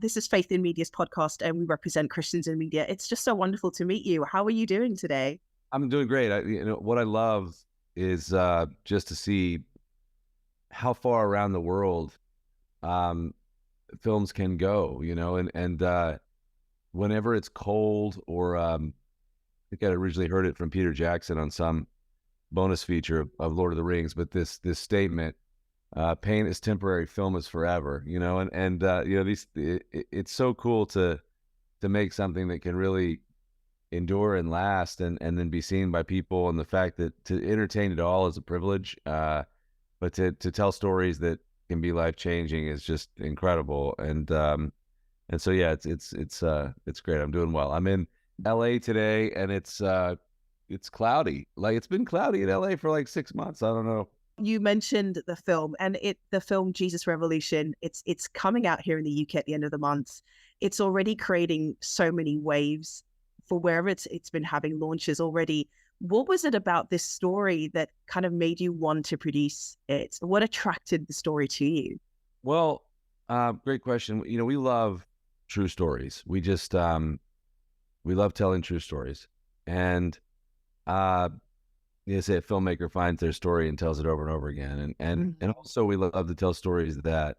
This is Faith in Media's podcast, and we represent Christians in media. It's just so wonderful to meet you. How are you doing today? I'm doing great. What I love is just to see how far around the world um, films can go. And whenever it's cold, or I think I originally heard it from Peter Jackson on some bonus feature of Lord of the Rings, but this statement, "Pain is temporary, film is forever." It's so cool to make something that can really endure and last, and then be seen by people, and the fact that to entertain at all is a privilege, but to tell stories that can be life changing is just incredible. And so yeah, it's great. I'm doing well. I'm in LA today, and it's cloudy. Like, it's been cloudy in LA for like 6 months. I don't know. You mentioned the film, and the film Jesus Revolution. It's coming out here in the UK at the end of the month. It's already creating so many waves for wherever it's been having launches already. What was it about this story that kind of made you want to produce it? What attracted the story to you? Well, great question. We love true stories. We love telling true stories. And say a filmmaker finds their story and tells it over and over again. And also we love to tell stories that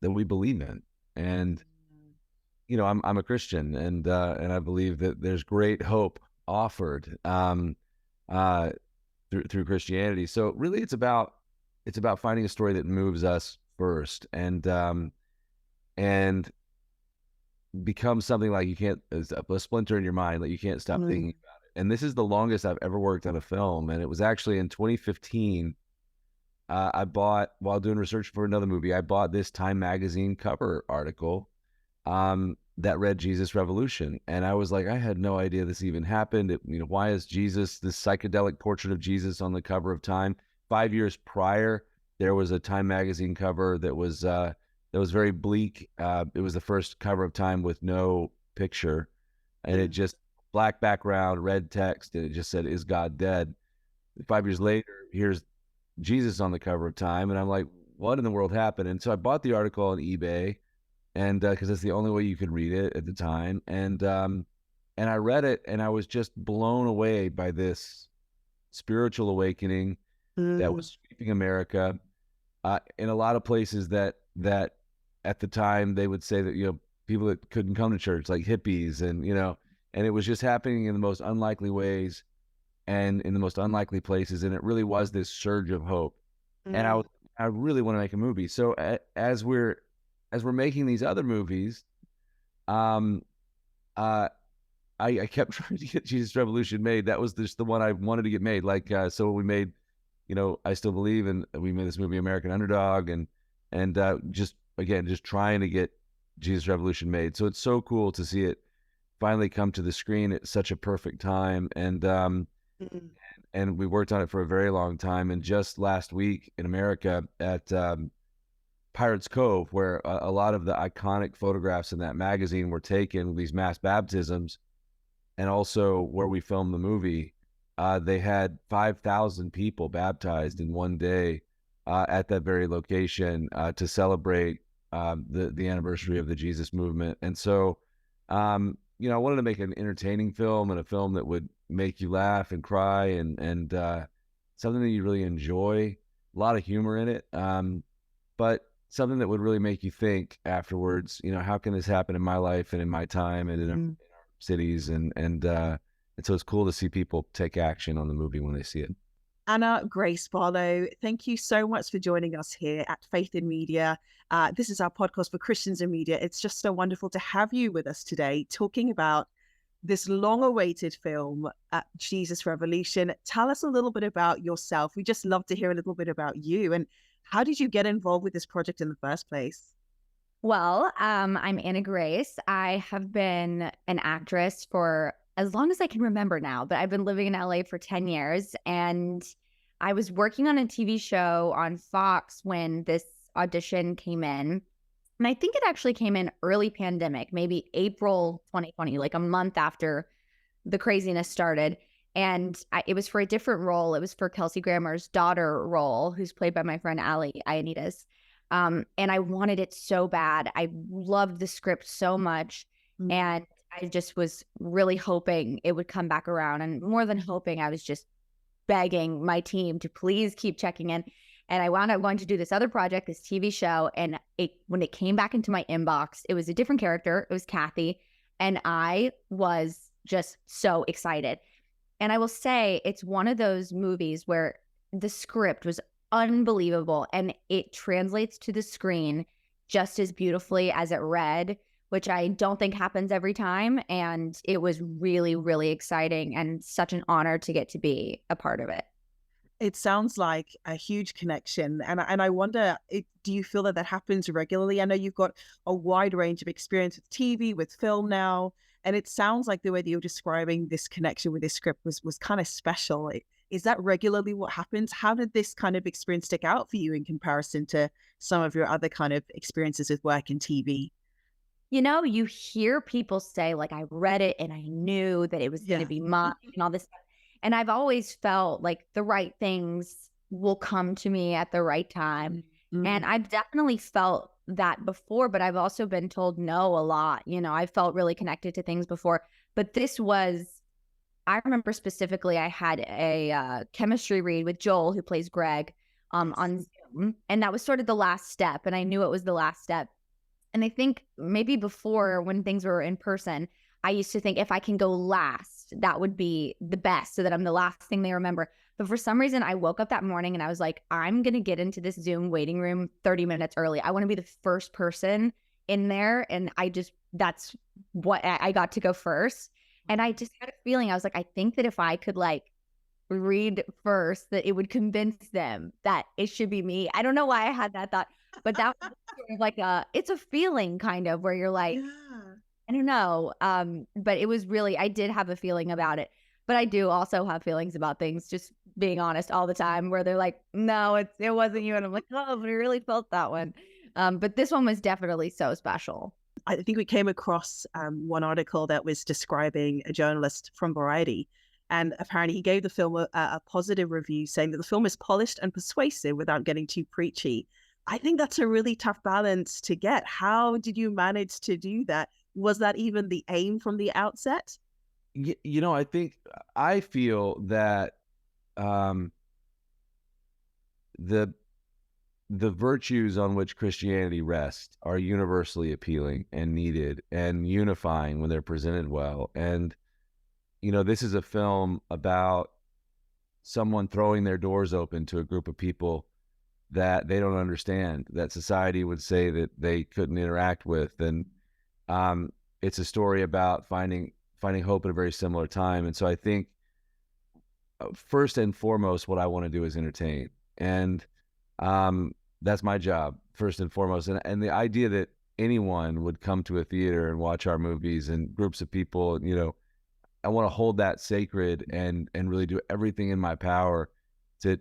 we believe in. And I'm a Christian, and I believe that there's great hope offered through Christianity. So really, it's about finding a story that moves us first, and becomes something like you can't, a splinter in your mind, like you can't stop thinking about it. And this is the longest I've ever worked on a film, and it was actually in 2015. I bought, while doing research for another movie, I bought this Time magazine cover article that read Jesus Revolution. And I was like, I had no idea this even happened. Why is Jesus, this psychedelic portrait of Jesus, on the cover of Time? 5 years prior, there was a Time magazine cover that was very bleak. It was the first cover of Time with no picture, and it just black background, red text, and it just said, "Is God dead?" 5 years later, here's Jesus on the cover of Time, and I'm like, what in the world happened? And so I bought the article on eBay, and because it's the only way you could read it at the time, and I read it, and I was just blown away by this spiritual awakening that was sweeping America, in a lot of places that at the time they would say that people that couldn't come to church, like hippies, and it was just happening in the most unlikely ways and in the most unlikely places, and it really was this surge of hope. And I really want to make a movie. So as we're making these other movies, I kept trying to get Jesus Revolution made. That was just the one I wanted to get made. Like, so we made, I Still Believe, and we made this movie American Underdog, and just trying to get Jesus Revolution made. So it's so cool to see it finally come to the screen at such a perfect time. And we worked on it for a very long time. And just last week in America at Pirates Cove, where a lot of the iconic photographs in that magazine were taken, these mass baptisms, and also where we filmed the movie, they had 5,000 people baptized in one day at that very location to celebrate the anniversary of the Jesus movement. And so, I wanted to make an entertaining film, and a film that would make you laugh and cry, and something that you really enjoy. A lot of humor in it, but something that would really make you think afterwards. How can this happen in my life and in my time and in our cities? And so it's cool to see people take action on the movie when they see it. Anna Grace Barlow, thank you so much for joining us here at Faith in Media. This is our podcast for Christians in media. It's just so wonderful to have you with us today, talking about this long-awaited film, Jesus Revolution. Tell us a little bit about yourself. We just love to hear a little bit about you, and how did you get involved with this project in the first place? Well, I'm Anna Grace. I have been an actress for as long as I can remember now, but I've been living in LA for 10 years, and I was working on a TV show on Fox when this audition came in. And I think it actually came in early pandemic, maybe April 2020, like a month after the craziness started. And it was for a different role. It was for Kelsey Grammer's daughter role, who's played by my friend Allie Ianides. And I wanted it so bad. I loved the script so much. Mm. And I just was really hoping it would come back around. And more than hoping, I was just begging my team to please keep checking in. And I wound up going to do this other project, this TV show. And when it came back into my inbox, it was a different character. It was Kathy. And I was just so excited. And I will say it's one of those movies where the script was unbelievable and it translates to the screen just as beautifully as it read, which I don't think happens every time. And it was really, really exciting and such an honor to get to be a part of it. It sounds like a huge connection. And I wonder, do you feel that that happens regularly? I know you've got a wide range of experience with TV, with film now. And it sounds like the way that you're describing this connection with this script was kind of special. Is that regularly what happens? How did this kind of experience stick out for you in comparison to some of your other kind of experiences with work in TV? You know, you hear people say, like, I read it and I knew that it was going to Yeah. be mine and all this stuff. And I've always felt like the right things will come to me at the right time. And I've definitely felt that before, but I've also been told no a lot. You know, I felt really connected to things before, but this was, I remember specifically, I had a chemistry read with Joel, who plays Greg, on Zoom. And that was sort of the last step. And I knew it was the last step. And I think maybe before, when things were in person, I used to think if I can go last, that would be the best, so that I'm the last thing they remember. But for some reason, I woke up that morning and I was like, I'm going to get into this Zoom waiting room 30 minutes early. I want to be the first person in there. And that's what I got to go first. And I just had a feeling, I was like, I think that if I could like read first, that it would convince them that it should be me. I don't know why I had that thought, but that was sort of like it's a feeling kind of where you're like, Yeah. I don't know. But it was really, I did have a feeling about it. But I do also have feelings about things, just being honest all the time, where they're like, no, it wasn't you. And I'm like, oh, but I really felt that one. But this one was definitely so special. I think we came across one article that was describing a journalist from Variety. And apparently he gave the film a positive review, saying that the film is polished and persuasive without getting too preachy. I think that's a really tough balance to get. How did you manage to do that? Was that even the aim from the outset? You know, I feel that the virtues on which Christianity rests are universally appealing and needed and unifying when they're presented well. And, you know, this is a film about someone throwing their doors open to a group of people that they don't understand, that society would say that they couldn't interact with. And it's a story about finding hope at a very similar time. And so I think first and foremost, what I want to do is entertain. And that's my job, first and foremost. And the idea that anyone would come to a theater and watch our movies and groups of people, you know, I want to hold that sacred and really do everything in my power to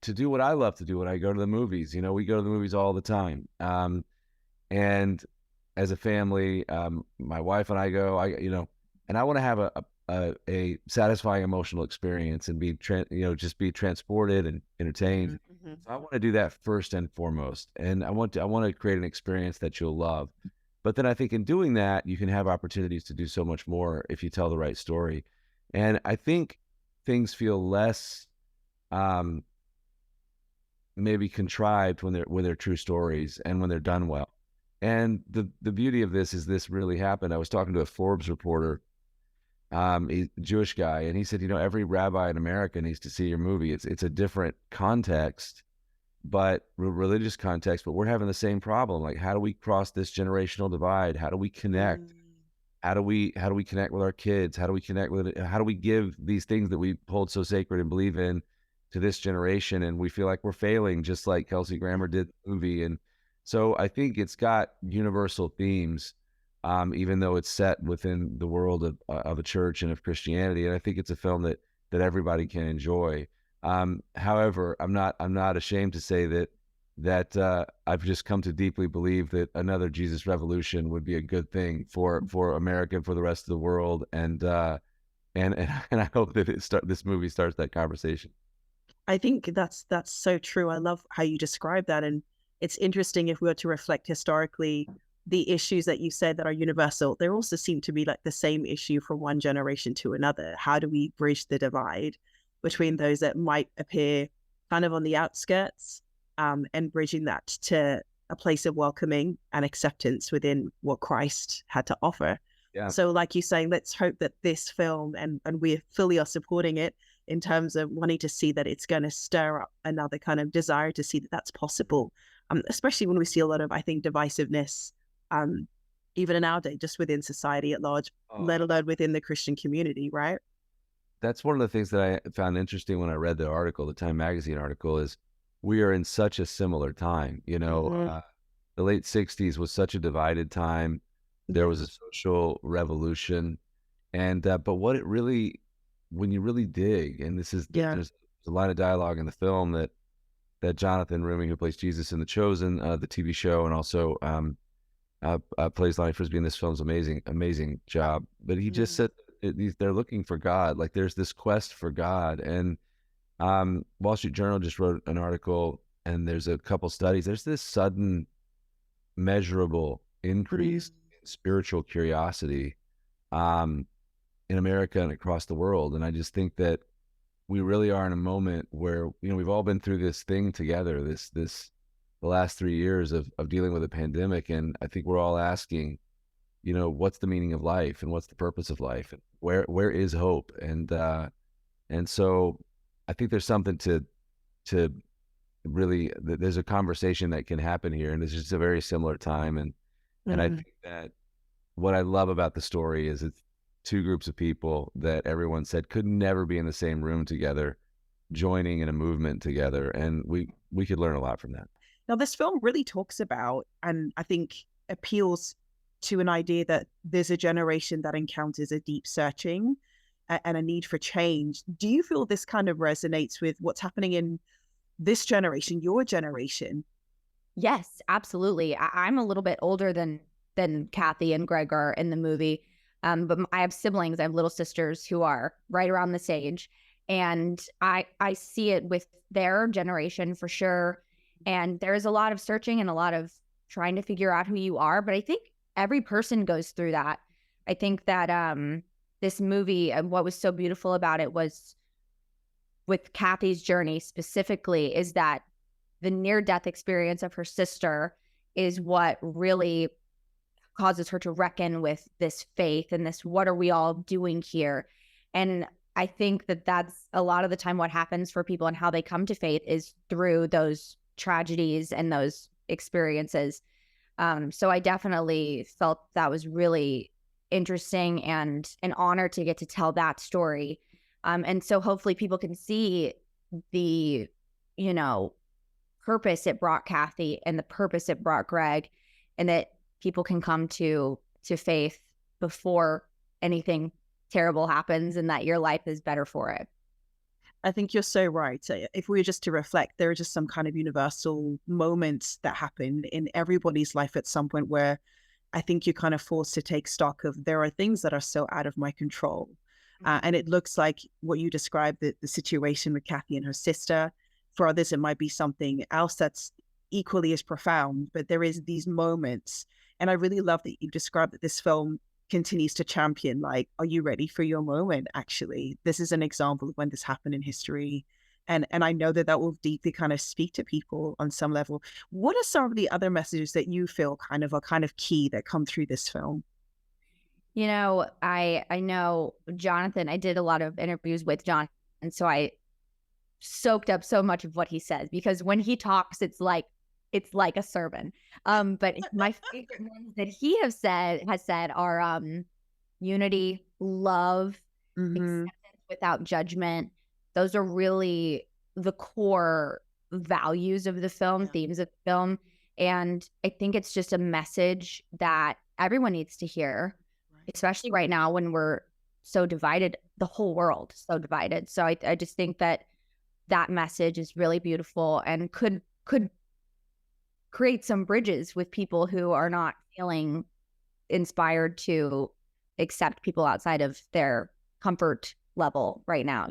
do what I love to do when I go to the movies. You know, we go to the movies all the time. And as a family, my wife and I go, and I want to have a satisfying emotional experience and just be transported and entertained. Mm-hmm. So I want to do that first and foremost. And I want to create an experience that you'll love. But then I think in doing that, you can have opportunities to do so much more if you tell the right story. And I think things feel less maybe contrived when they're true stories and when they're done well. And the beauty of this is this really happened. I was talking to a Forbes reporter, he's a Jewish guy, and he said, you know, every rabbi in America needs to see your movie. It's a different context, but religious context, but we're having the same problem. Like, how do we cross this generational divide? How do we connect? How do we connect with our kids? How do we give these things that we hold so sacred and believe in to this generation? And we feel like we're failing, just like Kelsey Grammer did the movie. And so I think it's got universal themes, even though it's set within the world of a church and of Christianity. And I think it's a film that everybody can enjoy. However, I'm not ashamed to say that I've just come to deeply believe that another Jesus Revolution would be a good thing for America and for the rest of the world. And I hope that this movie starts that conversation. I think that's so true. I love how you describe that. And it's interesting if we were to reflect historically, the issues that you said that are universal, there also seem to be like the same issue from one generation to another. How do we bridge the divide between those that might appear kind of on the outskirts, and bridging that to a place of welcoming and acceptance within what Christ had to offer? Yeah. So like you're saying, let's hope that this film, and we fully are supporting it in terms of wanting to see that it's going to stir up another kind of desire to see that that's possible, especially when we see a lot of, I think, divisiveness, even in our day, just within society at large, let alone within the Christian community, right? That's one of the things that I found interesting when I read the article, the Time Magazine article, is we are in such a similar time. The late 60s was such a divided time. There was a social revolution. And but what it really, when you really dig, and there's a line of dialogue in the film that Jonathan Rumi, who plays Jesus in The Chosen, the TV show, and also plays Lonnie Frisbee in this film's amazing job. But he just said they're looking for God. Like there's this quest for God. And Wall Street Journal just wrote an article, and there's a couple studies. There's this sudden, measurable increase in spiritual curiosity in America and across the world. And I just think that we really are in a moment where, we've all been through this thing together, the last 3 years of dealing with a pandemic. And I think we're all asking, what's the meaning of life, and what's the purpose of life, and where is hope? And so I think there's something to really, there's a conversation that can happen here, and it's just a very similar time. And I think that what I love about the story is it's two groups of people that everyone said could never be in the same room together, joining in a movement together. And we could learn a lot from that. Now, this film really talks about, and I think appeals to, an idea that there's a generation that encounters a deep searching and a need for change. Do you feel this kind of resonates with what's happening in this generation, your generation? Yes, absolutely. I'm a little bit older than Kathy and Greg are in the movie. But I have siblings. I have little sisters who are right around this age. And I see it with their generation for sure. And there's a lot of searching and a lot of trying to figure out who you are. But I think every person goes through that. I think that this movie, and what was so beautiful about it was, with Kathy's journey specifically, is that the near-death experience of her sister is what really causes her to reckon with this faith and this, what are we all doing here? And I think that that's a lot of the time what happens for people and how they come to faith is through those tragedies and those experiences. So I definitely felt that was really interesting and an honor to get to tell that story. And so hopefully people can see the, purpose it brought Kathy and the purpose it brought Greg, and that people can come to faith before anything terrible happens, and that your life is better for it. I think you're so right. If we were just to reflect, there are just some kind of universal moments that happen in everybody's life at some point where I think you're kind of forced to take stock of, there are things that are so out of my control. And it looks like what you described, the situation with Kathy and her sister. For others, it might be something else that's equally as profound, but there is these moments. And I really love that you described that this film continues to champion, like, are you ready for your moment? Actually, this is an example of when this happened in history. And I know that will deeply kind of speak to people on some level. What are some of the other messages that you feel are kind of key that come through this film? I know Jonathan, I did a lot of interviews with John, and so I soaked up so much of what he says, because when he talks, it's like a sermon. But my favorite ones that he has said are unity, love, acceptance without judgment. Those are really the core values of the film, themes of the film. And I think it's just a message that everyone needs to hear, especially right now when we're so divided, the whole world so divided. So I just think that message is really beautiful and could create some bridges with people who are not feeling inspired to accept people outside of their comfort level right now,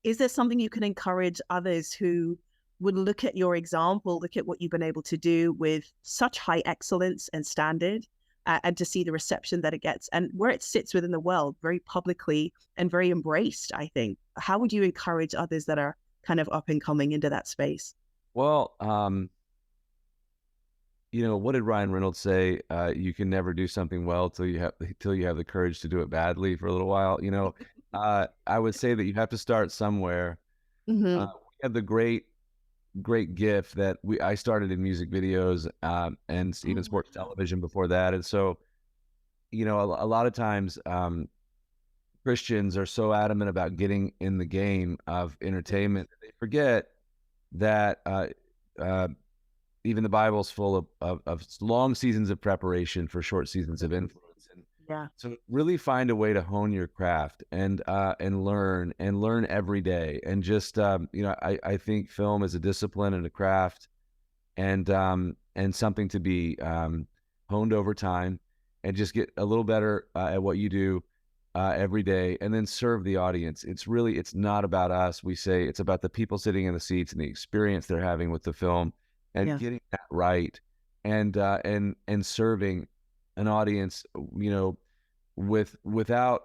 Is there something you can encourage others who would look at your example, look at what you've been able to do with such high excellence and standard, and to see the reception that it gets and where it sits within the world, very publicly and very embraced, I think. How would you encourage others that are kind of up and coming into that space? Well, what did Ryan Reynolds say? You can never do something well till you have the courage to do it badly for a little while. I would say that you have to start somewhere. Hmm. We have the great gift that I started in music videos, and even sports television before that. And so, a lot of times, Christians are so adamant about getting in the game of entertainment, they forget that even the Bible's full of long seasons of preparation for short seasons of influence. And Yeah. so really find a way to hone your craft and learn every day. And just, I think film is a discipline and a craft, and something to be honed over time, and just get a little better at what you do every day, and then serve the audience. It's not about us. We say it's about the people sitting in the seats and the experience they're having with the film, and Yeah. getting that right, and serving an audience, without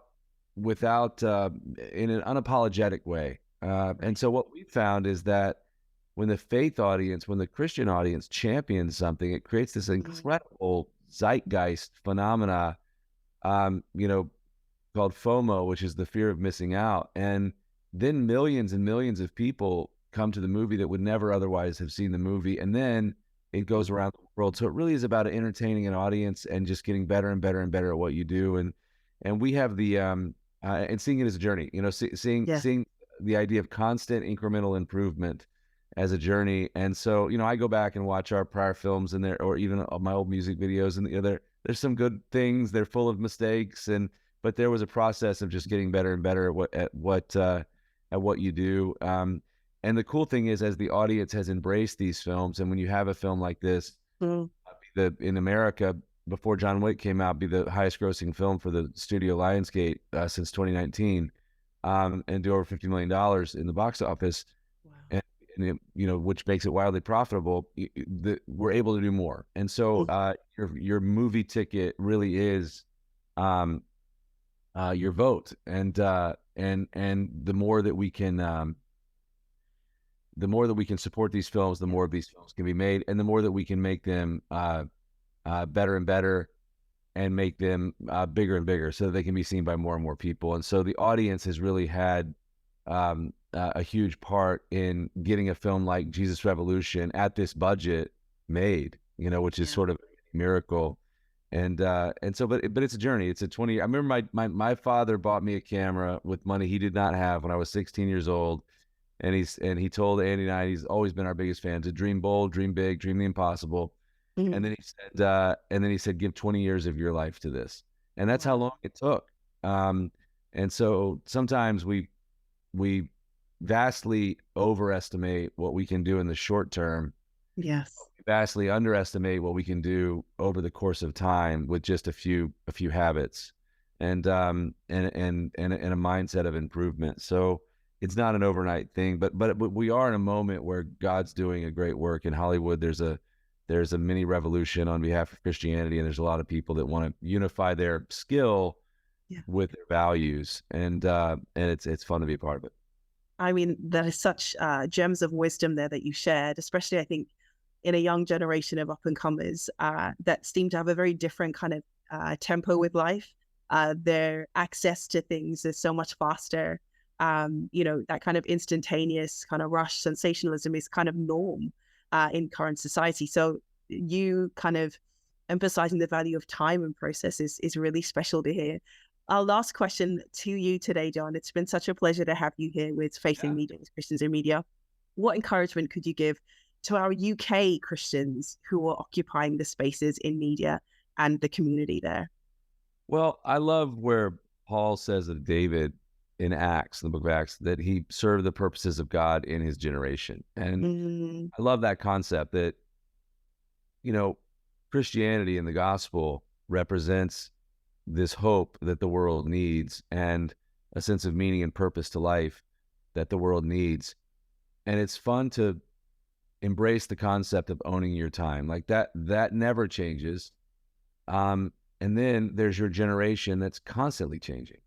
in an unapologetic way. And so what we found is that when the Christian audience champions something, it creates this incredible zeitgeist phenomena, called FOMO, which is the fear of missing out. And then millions and millions of people come to the movie that would never otherwise have seen the movie. And then it goes around the world. So it really is about entertaining an audience and just getting better and better and better at what you do. And we have the, and seeing it as a journey, Yeah. seeing the idea of constant incremental improvement as a journey. And so, I go back and watch our prior films and or even my old music videos, and there's some good things. They're full of mistakes, but there was a process of just getting better and better at what you do. And the cool thing is, as the audience has embraced these films, and when you have a film like this, Mm. in America, before John Wick came out, be the highest grossing film for the studio Lionsgate since 2019, and do over $50 million in the box office, Wow. and which makes it wildly profitable. We're able to do more. And so your movie ticket really is your vote, and the more that we can support these films, the more of these films can be made, and the more that we can make them better and better, and make them bigger and bigger, so that they can be seen by more and more people. And so the audience has really had a huge part in getting a film like Jesus Revolution at this budget made, which is sort of a miracle. And so, but it's a journey. It's a 20 year. I remember my father bought me a camera with money he did not have when I was 16 years old. And he told Andy and I, he's always been our biggest fan, to dream bold, dream big, dream the impossible. Mhm. And then he said, give 20 years of your life to this. And that's how long it took. And so sometimes we vastly overestimate what we can do in the short term, Yes. vastly underestimate what we can do over the course of time with just a few habits, and a mindset of improvement. So it's not an overnight thing, but we are in a moment where God's doing a great work in Hollywood. There's a mini revolution on behalf of Christianity, and there's a lot of people that want to unify their skill with their values, and it's fun to be a part of it. I mean, that is such gems of wisdom there that you shared, especially I think in a young generation of up and comers that seem to have a very different kind of tempo with life. Their access to things is so much faster. That kind of instantaneous kind of rush sensationalism is kind of norm in current society. So you kind of emphasizing the value of time and process is really special to hear. Our last question to you today, Jon. It's been such a pleasure to have you here with Faith in Media, with Christians in Media. What encouragement could you give to our UK Christians who are occupying the spaces in media and the community there? Well, I love where Paul says of David in Acts, the book of Acts, that he served the purposes of God in his generation. And I love that concept that, Christianity and the gospel represents this hope that the world needs, and a sense of meaning and purpose to life that the world needs. And it's fun to embrace the concept of owning your time. Like that never changes. And then there's your generation that's constantly changing.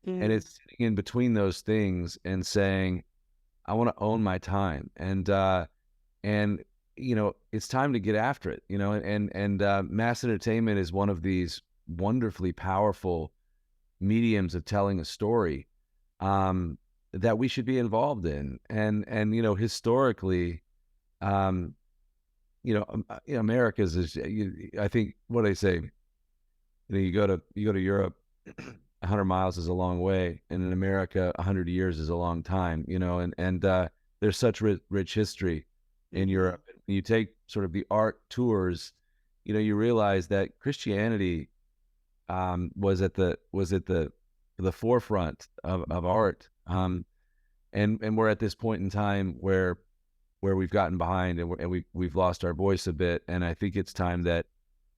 And it's sitting in between those things and saying, I want to own my time. And it's time to get after it, and mass entertainment is one of these wonderfully powerful mediums of telling a story, that we should be involved in. And historically, America's is, I think what I say, you go to Europe, 100 miles is a long way, and in America, 100 years is a long time, and there's such rich history in Europe. You take sort of the art tours, you realize that Christianity was at the forefront of art, and we're at this point in time where we've gotten behind, and we've lost our voice a bit. And I think it's time that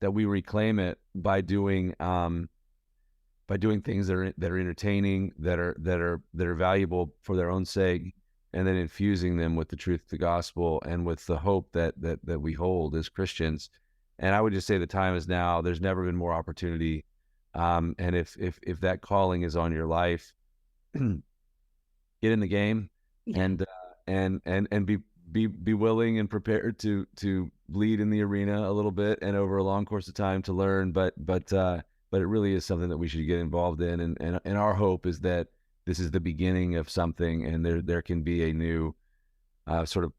we reclaim it by doing things that are entertaining, that are valuable for their own sake, and then infusing them with the truth of the gospel and with the hope that we hold as Christians. And I would just say the time is now. There's never been more opportunity. And if that calling is on your life, get in the game, and be willing and prepared to bleed in the arena a little bit and over a long course of time to learn. But it really is something that we should get involved in. And our hope is that this is the beginning of something, and there can be a new sort of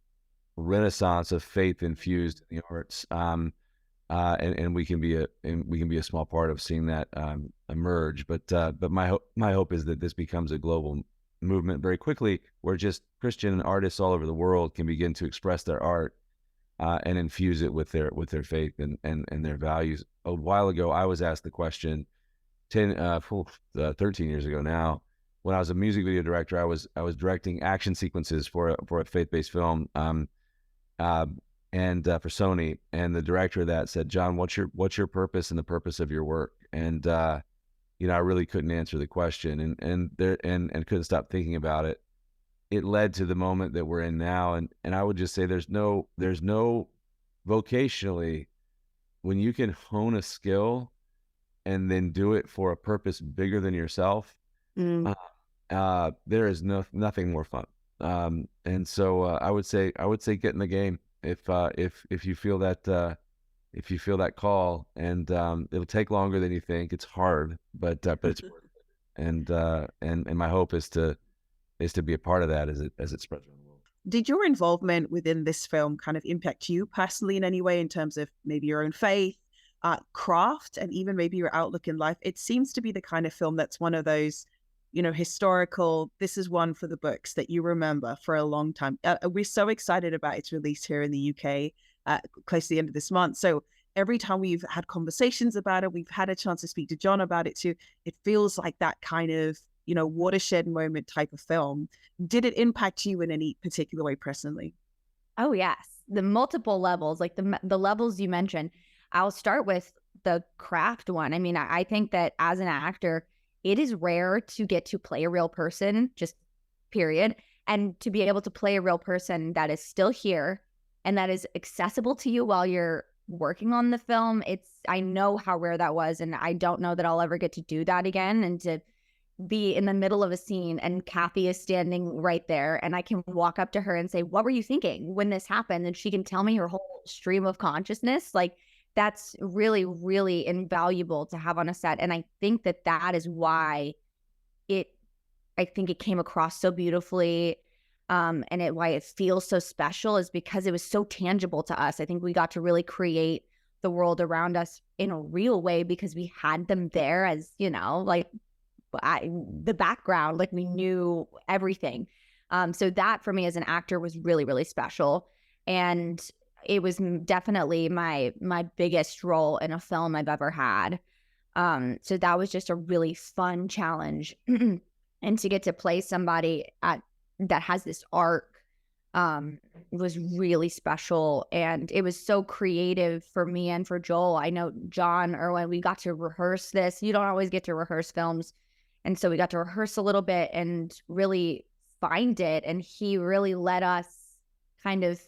renaissance of faith infused in the arts. And we can be a small part of seeing that emerge. But my hope is that this becomes a global movement very quickly, where just Christian artists all over the world can begin to express their art and infuse it with their faith and their values. A while ago, I was asked the question 13 years ago now, when I was a music video director. I was directing action sequences for a faith-based film, and for Sony. And the director of that said, "Jon, what's your purpose and the purpose of your work?" And I really couldn't answer the question, and couldn't stop thinking about it. It led to the moment that we're in now, and I would just say there's no vocationally, when you can hone a skill and then do it for a purpose bigger than yourself, there is nothing more fun. And so I would say get in the game if you feel that call, and it'll take longer than you think. It's hard, but it's worth it. And my hope is to be a part of that as it spreads around the world. Did your involvement within this film kind of impact you personally in any way, in terms of maybe your own faith, craft, and even maybe your outlook in life? It seems to be the kind of film that's one of those, historical, this is one for the books that you remember for a long time. We're so excited about its release here in the UK, close to the end of this month. So every time we've had conversations about it, we've had a chance to speak to Jon about it too. It feels like that kind of, watershed moment type of film. Did it impact you in any particular way personally? Oh, yes. The multiple levels, like the levels you mentioned. I'll start with the craft one. I mean, I think that as an actor, it is rare to get to play a real person, just period. And to be able to play a real person that is still here and that is accessible to you while you're working on the film. I know how rare that was, and I don't know that I'll ever get to do that again. And to be in the middle of a scene and Kathy is standing right there, and I can walk up to her and say, "What were you thinking when this happened?" And she can tell me her whole stream of consciousness. Like, that's really, really invaluable to have on a set. And I think that is why I think it came across so beautifully. And why it feels so special is because it was so tangible to us. I think we got to really create the world around us in a real way because we had them there as, like the background, like we knew everything. So that for me as an actor was really, really special. And it was definitely my biggest role in a film I've ever had. So that was just a really fun challenge. And to get to play somebody that has this arc was really special. And it was so creative for me and for Joel. I know Jon Erwin, we got to rehearse this. You don't always get to rehearse films. And so we got to rehearse a little bit and really find it. And he really let us kind of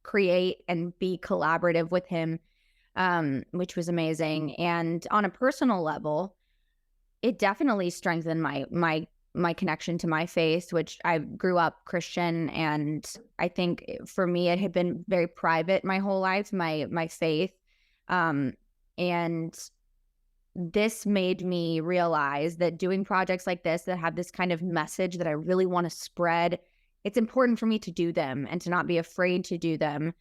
create and be collaborative with him, which was amazing. And on a personal level, it definitely strengthened my connection to my faith, which I grew up Christian, and I think for me it had been very private my whole life, my faith, and this made me realize that doing projects like this that have this kind of message that I really want to spread, it's important for me to do them and to not be afraid to do them,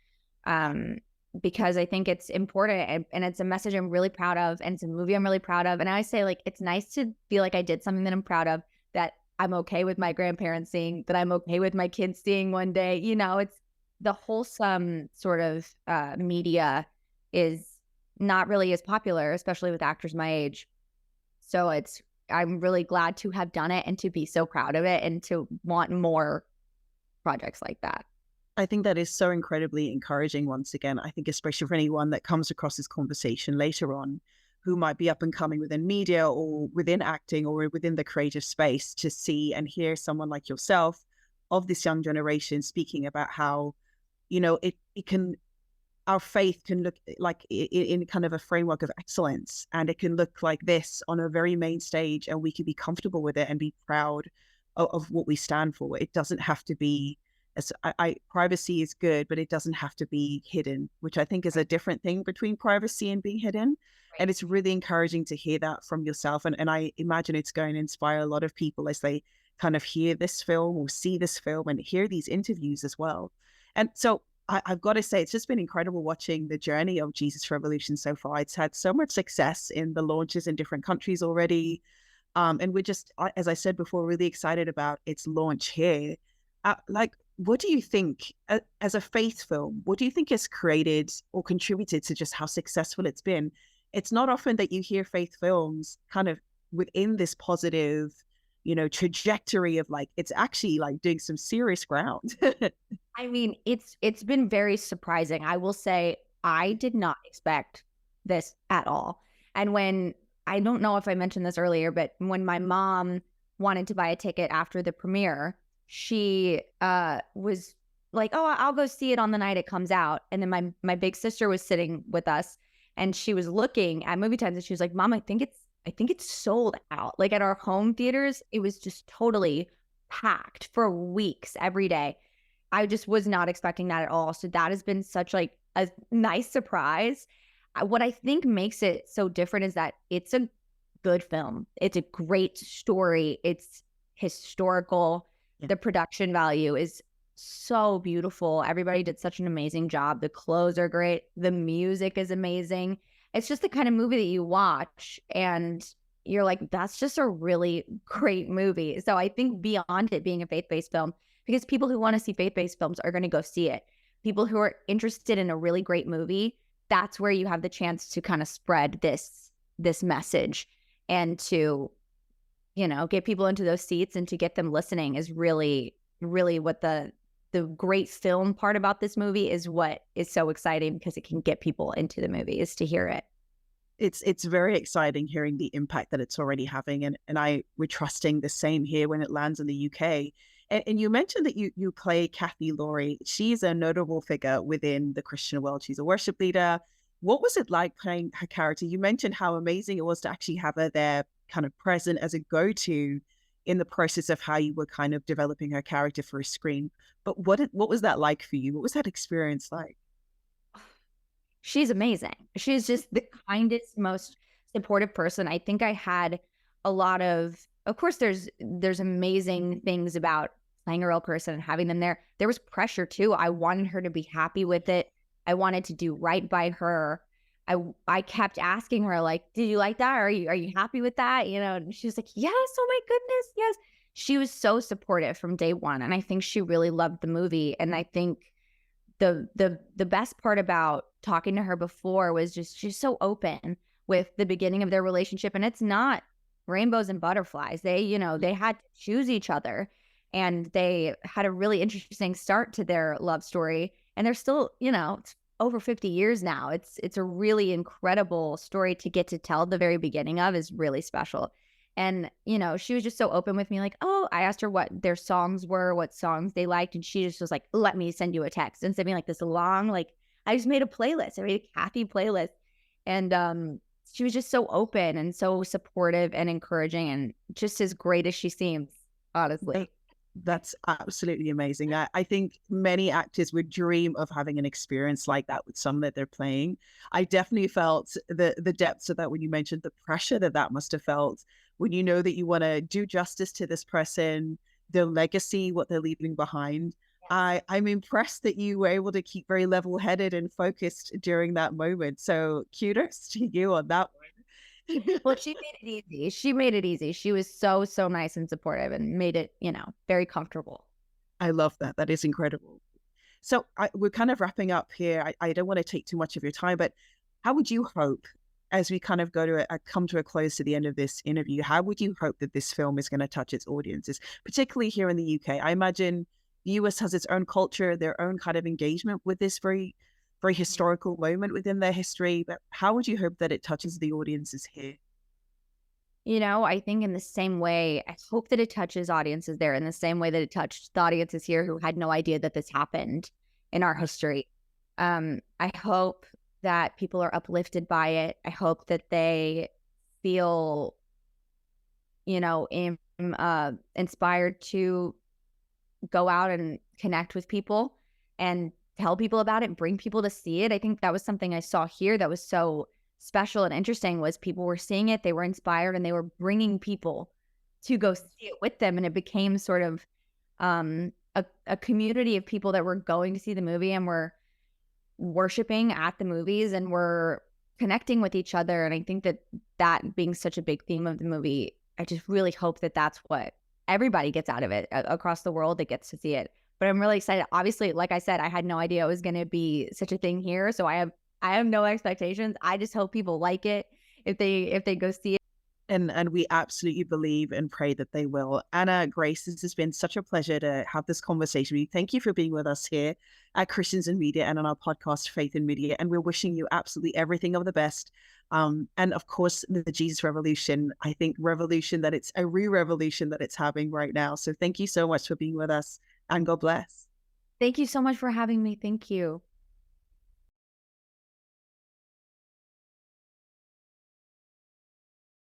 because I think it's important, and it's a message I'm really proud of, and it's a movie I'm really proud of. And I say, like, it's nice to feel like I did something that I'm proud of, that I'm okay with my grandparents seeing, that I'm okay with my kids seeing one day. You know, it's the wholesome sort of media is not really as popular, especially with actors my age. So I'm really glad to have done it and to be so proud of it and to want more projects like that. I think that is so incredibly encouraging once again. I think especially for anyone that comes across this conversation later on who might be up and coming within media or within acting or within the creative space, to see and hear someone like yourself of this young generation speaking about how, it can, our faith can look like in kind of a framework of excellence, and it can look like this on a very main stage, and we can be comfortable with it and be proud of what we stand for. It doesn't have to be, privacy is good, but it doesn't have to be hidden, which I think is a different thing between privacy and being hidden. And it's really encouraging to hear that from yourself. And I imagine it's going to inspire a lot of people as they kind of hear this film or see this film and hear these interviews as well. And so I've got to say, it's just been incredible watching the journey of Jesus Revolution so far. It's had so much success in the launches in different countries already. And we're just, as I said before, really excited about its launch here. What do you think, as a faith film, what do you think has created or contributed to just how successful it's been? It's not often that you hear faith films kind of within this positive, trajectory of like, it's actually like doing some serious ground. I mean, it's been very surprising. I will say I did not expect this at all. And I don't know if I mentioned this earlier, but when my mom wanted to buy a ticket after the premiere, she was like, "Oh, I'll go see it on the night it comes out." And then my big sister was sitting with us, and she was looking at movie times, and she was like, "Mom, I think it's sold out." Like at our home theaters, it was just totally packed for weeks every day. I just was not expecting that at all. So that has been such like a nice surprise. What I think makes it so different is that it's a good film. It's a great story. It's historical. Yeah. The production value is so beautiful. Everybody did such an amazing job. The clothes are great. The music is amazing. It's just the kind of movie that you watch and you're like, that's just a really great movie. So I think beyond it being a faith-based film, because people who want to see faith-based films are going to go see it. People who are interested in a really great movie, that's where you have the chance to kind of spread this message and to, get people into those seats and to get them listening is really, really what the great film part about this movie is. What is so exciting, because it can get people into the movie, is to hear it. It's very exciting hearing the impact that it's already having. And we're trusting the same here when it lands in the UK. And you mentioned that you play Kathy Laurie. She's a notable figure within the Christian world. She's a worship leader. What was it like playing her character? You mentioned how amazing it was to actually have her there kind of present as a go-to in the process of how you were kind of developing her character for a screen. But what was that like for you? What was that experience like? She's amazing. She's just the kindest, most supportive person. I think I had a lot of course, there's amazing things about playing a real person and having them there. There was pressure too. I wanted her to be happy with it. I wanted to do right by her. I kept asking her, like, did you like that? Are you happy with that? And she was like, yes. Oh my goodness. Yes. She was so supportive from day one. And I think she really loved the movie. And I think the best part about talking to her before was just, she's so open with the beginning of their relationship. And it's not rainbows and butterflies. They had to choose each other, and they had a really interesting start to their love story. And they're still, it's over 50 years now. It's a really incredible story to get to tell the very beginning of, is really special. And, you know, she was just so open with me, like, oh, I asked her what their songs were, what songs they liked. And she just was like, let me send you a text and send me like this long, like, I just made a playlist. I made a Kathy playlist. And she was just so open and so supportive and encouraging and just as great as she seems, honestly. That's absolutely amazing. I think many actors would dream of having an experience like that with someone that they're playing. I definitely felt the depths of that when you mentioned the pressure that that must have felt when you know that you want to do justice to this person, their legacy, what they're leaving behind. I'm impressed that you were able to keep very level-headed and focused during that moment. So kudos to you on that one. Well, she made it easy. She made it easy. She was so, so nice and supportive and made it, you know, very comfortable. I love that. That is incredible. So we're kind of wrapping up here. I don't want to take too much of your time, but how would you hope, as we kind of go to come to a close to the end of this interview, how would you hope that this film is going to touch its audiences, particularly here in the UK? I imagine the US has its own culture, their own kind of engagement with this very, very historical moment within their history. But how would you hope that it touches the audiences here? You know, I think in the same way, I hope that it touches audiences there in the same way that it touched the audiences here who had no idea that this happened in our history. I hope that people are uplifted by it. I hope that they feel, you know, inspired to go out and connect with people and tell people about it, bring people to see it. I think that was something I saw here that was so special and interesting was people were seeing it, they were inspired, and they were bringing people to go see it with them. And it became sort of a community of people that were going to see the movie and were worshiping at the movies and were connecting with each other. And I think that that being such a big theme of the movie, I just really hope that that's what everybody gets out of it across the world that gets to see it. But I'm really excited. Obviously, like I said, I had no idea it was going to be such a thing here. So I have no expectations. I just hope people like it if they go see it. And we absolutely believe and pray that they will. Anna, Grace, this has been such a pleasure to have this conversation with you. Thank you for being with us here at Christians in Media and on our podcast, Faith in Media. And we're wishing you absolutely everything of the best. And of course, the Jesus Revolution, I think revolution that it's a re-revolution that it's having right now. So thank you so much for being with us and God bless. Thank you so much for having me. Thank you.